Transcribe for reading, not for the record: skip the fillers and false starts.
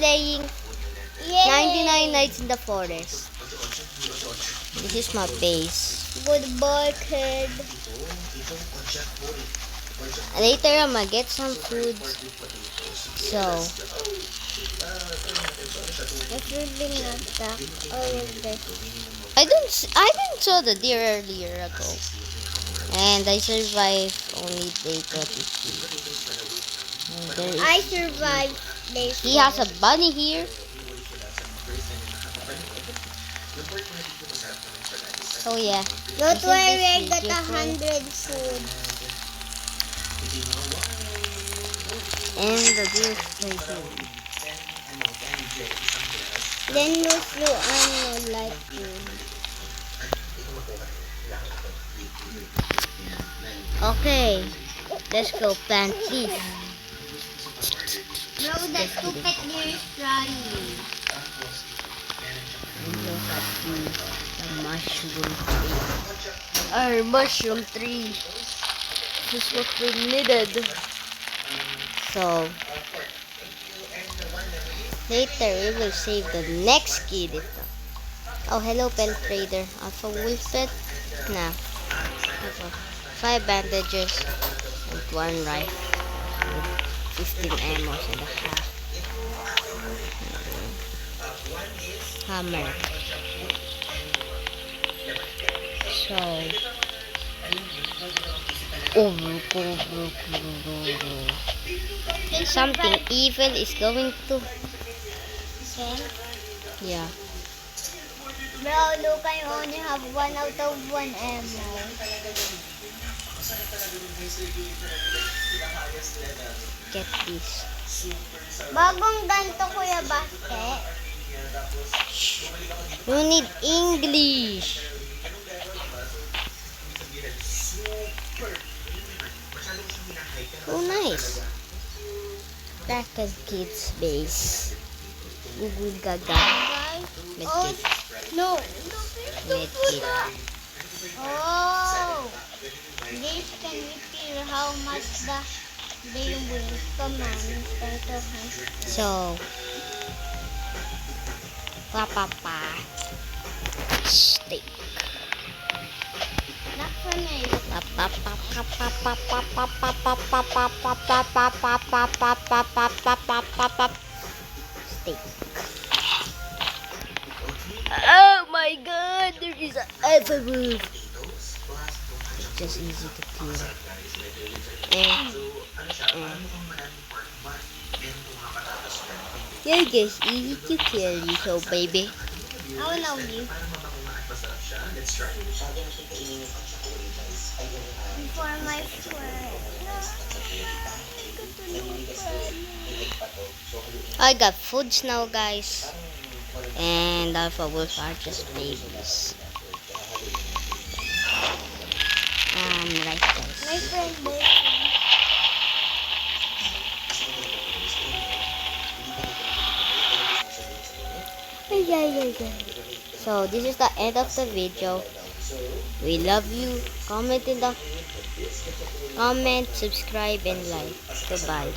playing 99 Nights in the Forest. This is my base. Goodbye, kid. Later, I'm gonna get some food. So, If you've been attacked, all of this. I didn't saw the deer earlier ago, and I survived only day 23. And there is, I survived day he has a bunny here. So yeah, Don't this is worry, I this got video, 100 food. and the deer is right here. Then lose you like food. Okay, let's go plant leaf. Bro, that stupid deer is trying. And look at the mushroom tree. Our mushroom tree. This is what we needed. So, later we will save the next kid. Oh, hello, Pelt Trader. Alpha Wolf Pet. Nah. 5 bandages and 1 rifle. With 15 ammos and a half. Hammer. So, something evil is going to. Okay? Yeah. Bro, look, I only have 1 out of 1 ammo. Get this. Bagong ganto, Kuya Baste. You need English. Oh, nice. Kraken Kids base. Google Gaga. Guys, oh, Medkit. no. Medkit. Oh, this can we feel how much they will command instead of hunting. So, steak. Not for me. Steak. Oh my god, there is an alpha wolf. It's just easy to kill. Yeah, guys, easy to kill you, so baby. How know you? For my friend. I got foods now, guys. And alpha wolves are just babies. Right, guys. My friend did. So this is the end of the video. We love you. Comment, subscribe, and like. Goodbye.